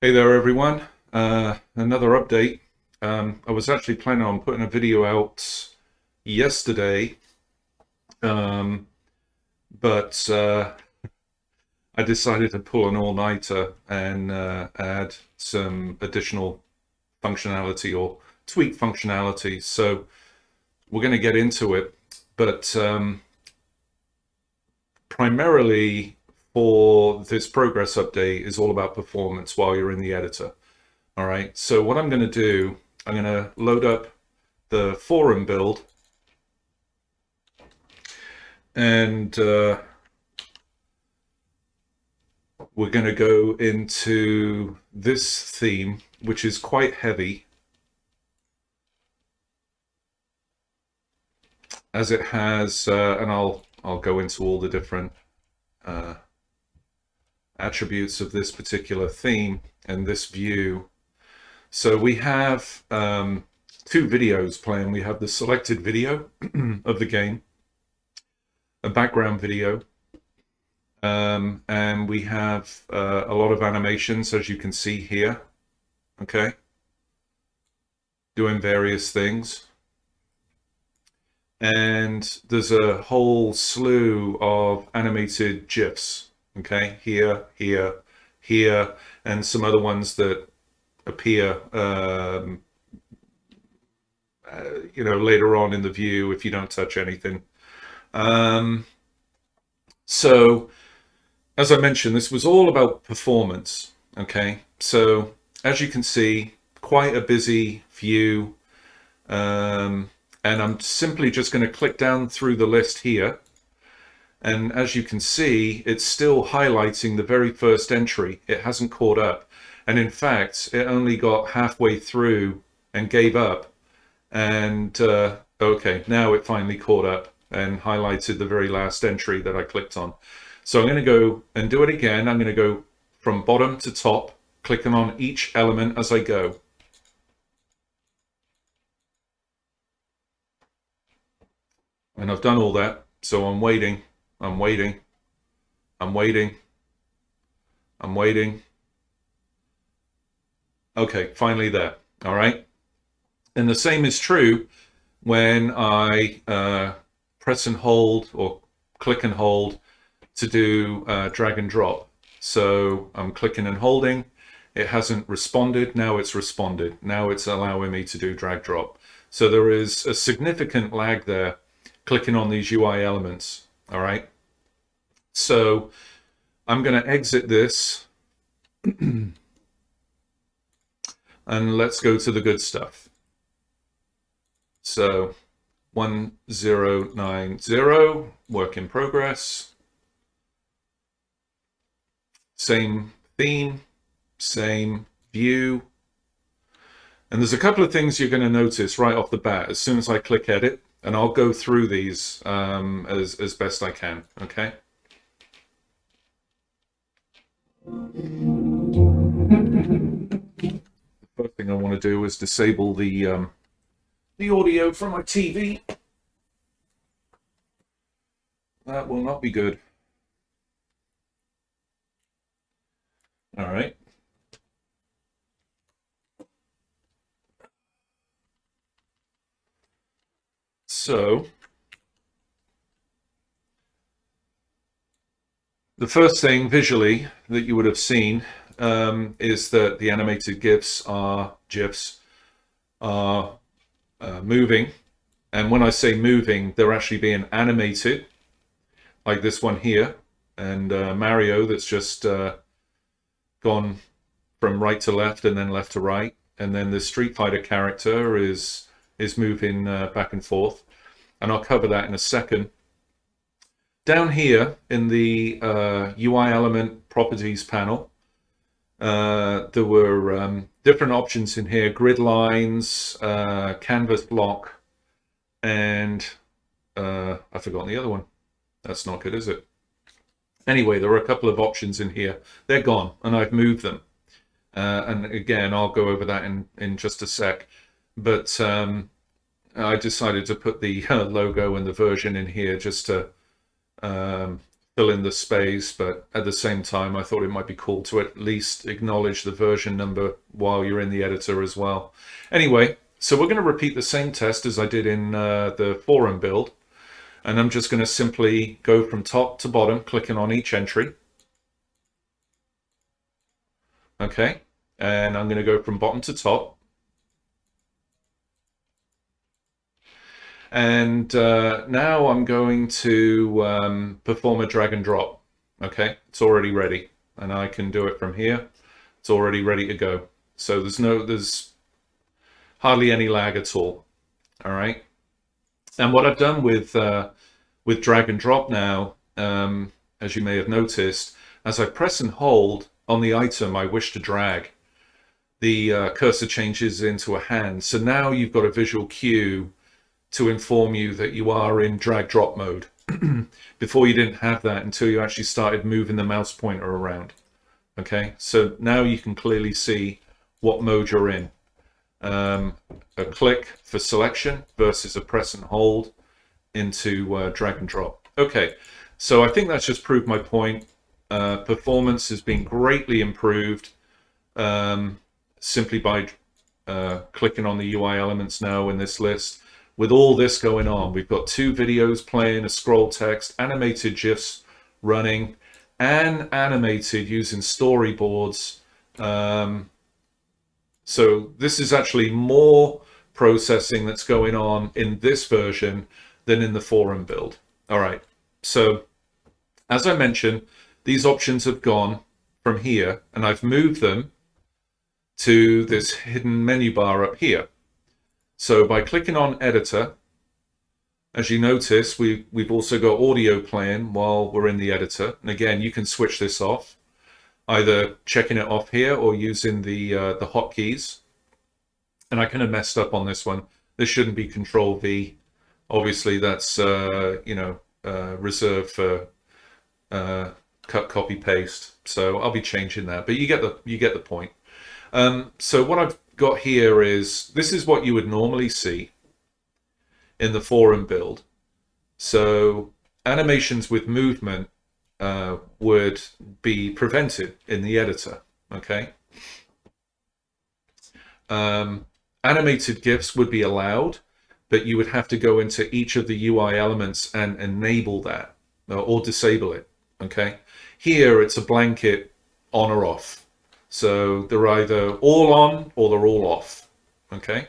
Hey there, everyone. Another update. I was actually planning on putting a video out yesterday, um, but I decided to pull an all-nighter and add some additional functionality or tweak functionality. So we're going to get into it, but primarily for this progress update is all about performance while you're in the editor. All right, so what I'm going to do, I'm going to load up the forum build and we're going to go into this theme, which is quite heavy, as it has, and I'll go into all the different uh, attributes of this particular theme and this view. So we have two videos playing. We have the selected video of the game, a background video, and we have a lot of animations, as you can see here, okay, doing various things. And there's a whole slew of animated GIFs, okay, here, and some other ones that appear, later on in the view if you don't touch anything. So, as I mentioned, this was all about performance, okay? So, as you can see, quite a busy view, and I'm simply just going to click down through the list here. And as you can see, it's still highlighting the very first entry. It hasn't caught up. And in fact, it only got halfway through and gave up. And okay, now it finally caught up and highlighted the very last entry that I clicked on. So I'm going to go and do it again. I'm going to go from bottom to top, clicking on each element as I go. And I've done all that. So I'm waiting, I'm waiting, I'm waiting, I'm waiting. Okay, finally there. All right. And the same is true when I press and hold or click and hold to do drag and drop. So I'm clicking and holding. It hasn't responded. Now it's responded. Now it's allowing me to do drag drop. So there is a significant lag there clicking on these UI elements. All right. So I'm going to exit this and let's go to the good stuff. So 1090, work in progress. Same theme, same view. And there's a couple of things you're going to notice right off the bat as soon as I click edit, and I'll go through these as best I can, okay? The first thing I want to do is disable the audio from my TV. That will not be good. All right. So the first thing visually that you would have seen is that the animated GIFs are moving. And when I say moving, they're actually being animated, like this one here, and Mario that's just gone from right to left and then left to right, and then the Street Fighter character is moving back and forth, and I'll cover that in a second. Down here in the UI element properties panel, there were different options in here: grid lines, canvas block, and I've forgotten the other one. That's not good, is it? Anyway, there are a couple of options in here. They're gone, and I've moved them. And again, I'll go over that in just a sec. But I decided to put the logo and the version in here just to fill in the space, but at the same time, I thought it might be cool to at least acknowledge the version number while you're in the editor as well. Anyway, so we're going to repeat the same test as I did in the forum build. And I'm just going to simply go from top to bottom, clicking on each entry. Okay, and I'm going to go from bottom to top. And now I'm going to perform a drag and drop. Okay, it's already ready, and I can do it from here. It's already ready to go. So there's hardly any lag at all. All right. And what I've done with drag and drop now, as you may have noticed, as I press and hold on the item I wish to drag, the cursor changes into a hand. So now you've got a visual cue to inform you that you are in drag drop mode. Before you didn't have that until you actually started moving the mouse pointer around. Okay, so now you can clearly see what mode you're in. A click for selection versus a press and hold into drag and drop. Okay, so I think that's just proved my point. Performance has been greatly improved simply by clicking on the UI elements now in this list. With all this going on, we've got 2 videos playing, a scroll text, animated GIFs running, and animated using storyboards. So this is actually more processing that's going on in this version than in the forum build. All right, so as I mentioned, these options have gone from here, and I've moved them to this hidden menu bar up here. So by clicking on editor, as you notice, we've also got audio playing while we're in the editor. And again, you can switch this off, either checking it off here or using the hotkeys. And I kind of messed up on this one. This shouldn't be Control V. Obviously, that's reserved for cut, copy, paste. So I'll be changing that. But you get the point. So what I've got here is, this is what you would normally see in the forum build. So animations with movement would be prevented in the editor. Okay. Animated GIFs would be allowed, but you would have to go into each of the UI elements and enable that or disable it. Okay. Here it's a blanket on or off. So they're either all on or they're all off. Okay.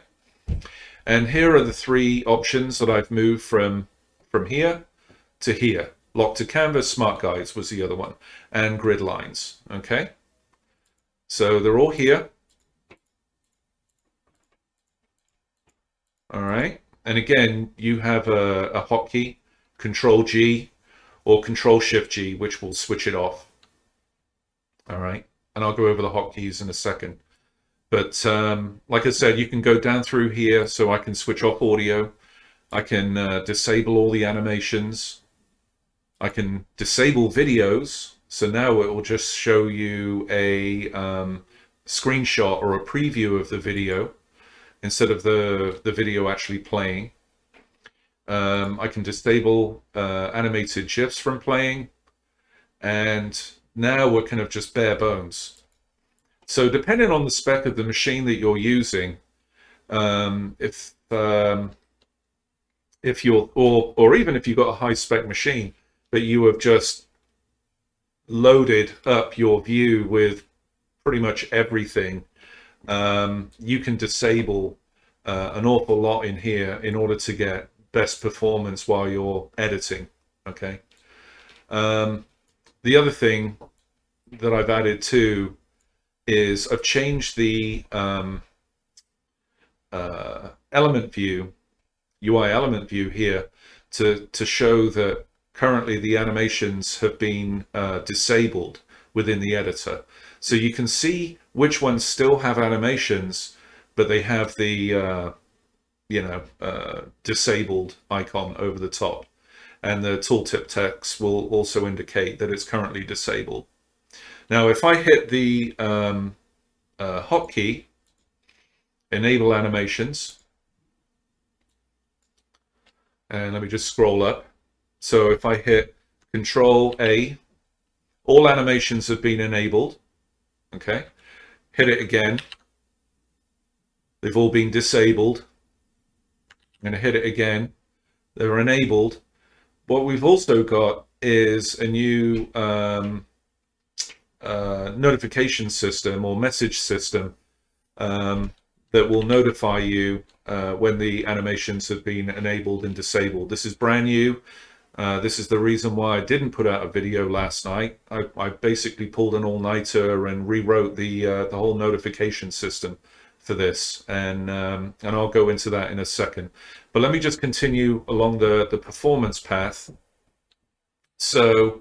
And here are the 3 options that I've moved from here to here. Lock to canvas, smart guides was the other one, and grid lines. Okay. So they're all here. All right. And again, you have a hotkey, Control G or Control Shift G, which will switch it off. All right. And I'll go over the hotkeys in a second. But like I said, you can go down through here, so I can switch off audio. I can disable all the animations. I can disable videos. So now it will just show you a screenshot or a preview of the video instead of the video actually playing. I can disable animated GIFs from playing. And now we're kind of just bare bones. So depending on the spec of the machine that you're using, if you're, or even if you've got a high spec machine, but you have just loaded up your view with pretty much everything, you can disable an awful lot in here in order to get best performance while you're editing. Okay. The other thing that I've added too is I've changed the element view, UI element view here to show that currently the animations have been disabled within the editor. So you can see which ones still have animations, but they have the disabled icon over the top. And the tooltip text will also indicate that it's currently disabled. Now, if I hit the hotkey, enable animations, and let me just scroll up. So if I hit Control A. All animations have been enabled. Okay. Hit it again. They've all been disabled. I'm going to hit it again. They're enabled. What we've also got is a new notification system or message system that will notify you when the animations have been enabled and disabled. This is brand new. This is the reason why I didn't put out a video last night. I basically pulled an all-nighter and rewrote the whole notification system for this, and I'll go into that in a second. But let me just continue along the performance path. So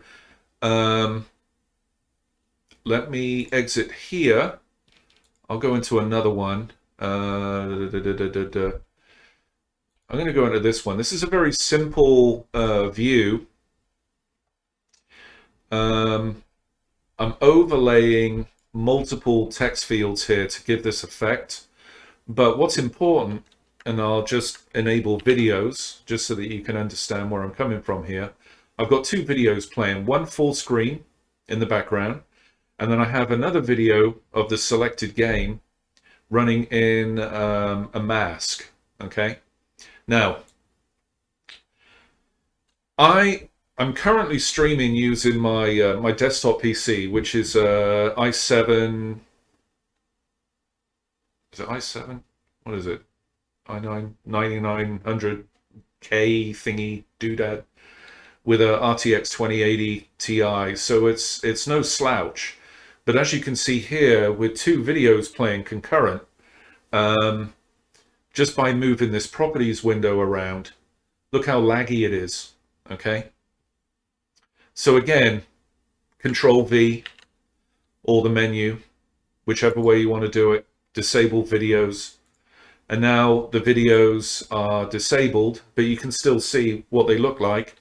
let me exit here. I'll go into another one. I'm going to go into this one. This is a very simple view. I'm overlaying multiple text fields here to give this effect. But what's important, and I'll just enable videos just so that you can understand where I'm coming from here. I've got two videos playing, one full screen in the background, and then I have another video of the selected game running in a mask. Okay. Now, I'm currently streaming using my my desktop PC, which is i7. Is it i7? What is it? i9 9900K thingy doodad with a RTX 2080 Ti. So it's no slouch. But as you can see here, with two videos playing concurrent, just by moving this properties window around, look how laggy it is. Okay. So again, Control V, or the menu, whichever way you want to do it, disable videos. And now the videos are disabled, but you can still see what they look like.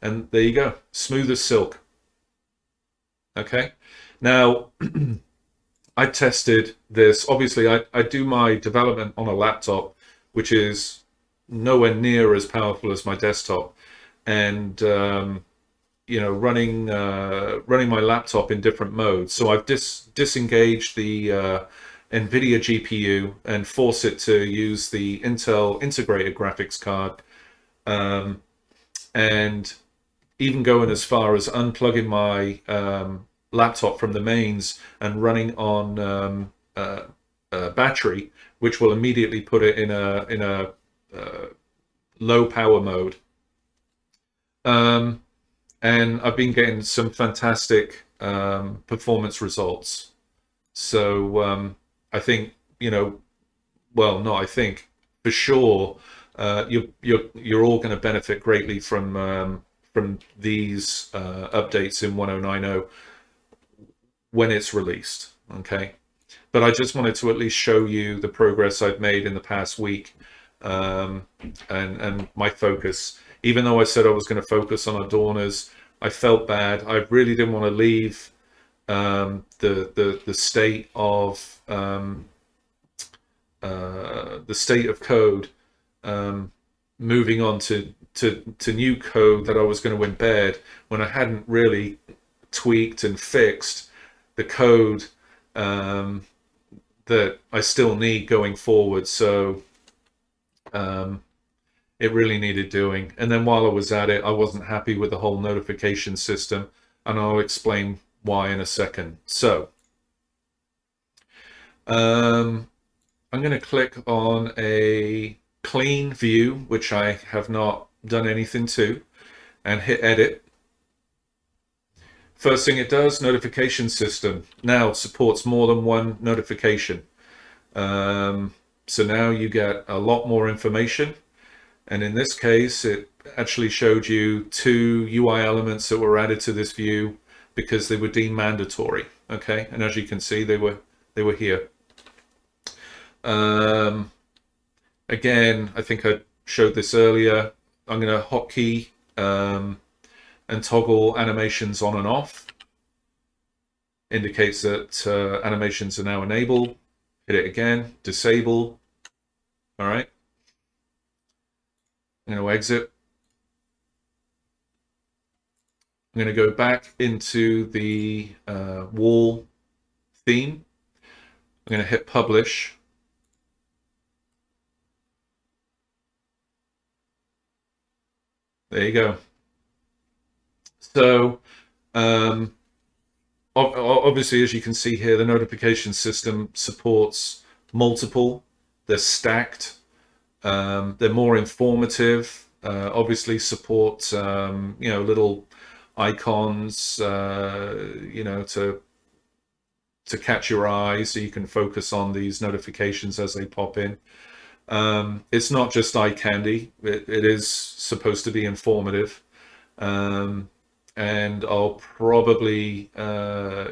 And there you go, smooth as silk. Okay. Now, I tested this. Obviously, I do my development on a laptop, which is nowhere near as powerful as my desktop. And, you know, running my laptop in different modes. So I've disengaged the NVIDIA GPU and force it to use the Intel integrated graphics card. And even going as far as unplugging my laptop from the mains and running on battery, which will immediately put it in a low power mode. And I've been getting some fantastic performance results. So I think, you know, well, not I think, for sure, you're all going to benefit greatly from these updates in 1090 when it's released. Okay, but I just wanted to at least show you the progress I've made in the past week, and my focus. Even though I said I was going to focus on Adorners, I felt bad. I really didn't want to leave the state of code, moving on to new code that I was going to embed when I hadn't really tweaked and fixed the code that I still need going forward. So it really needed doing. And then while I was at it, I wasn't happy with the whole notification system, and I'll explain why in a second. So I'm going to click on a clean view, which I have not done anything to, and hit edit. First thing it does, notification system. Now supports more than one notification. So now you get a lot more information. And in this case, it actually showed you two UI elements that were added to this view because they were deemed mandatory. Okay, and as you can see, they were here. Again, I think I showed this earlier. I'm going to hotkey and toggle animations on and off. Indicates that animations are now enabled. Hit it again, disable. All right. I'm going to exit. I'm going to go back into the wall theme. I'm going to hit publish. There you go. So obviously, as you can see here, the notification system supports multiple. They're stacked. They're more informative. Obviously, support little icons, to catch your eye, so you can focus on these notifications as they pop in. It's not just eye candy. It is supposed to be informative. And I'll probably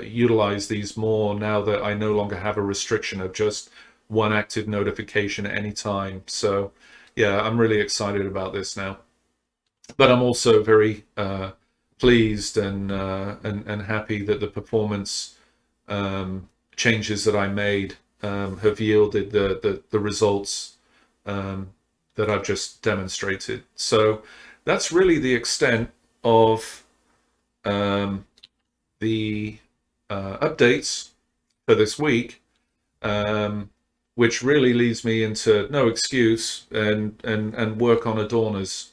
utilize these more now that I no longer have a restriction of just one active notification at any time. So yeah, I'm really excited about this now. But I'm also very pleased and happy that the performance changes that I made have yielded the results that I've just demonstrated. So that's really the extent of the updates for this week, which really leads me into no excuse and work on adorners.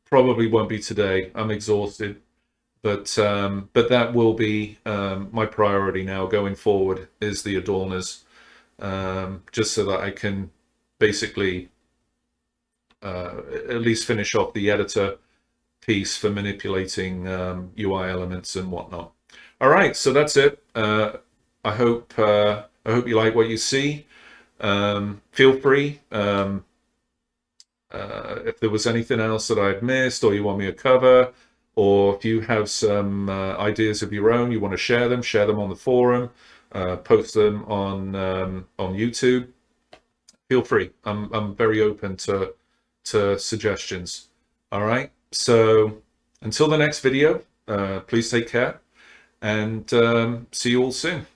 Probably won't be today. I'm exhausted, but that will be my priority now going forward, is the adorners, just so that I can basically at least finish off the editor piece for manipulating UI elements and whatnot. All right, so that's it. I hope you like what you see. Feel free. If there was anything else that I've missed, or you want me to cover, or if you have some ideas of your own, you want to share them on the forum, post them on YouTube. Feel free. I'm very open to suggestions. All right. So until the next video, please take care, and see you all soon.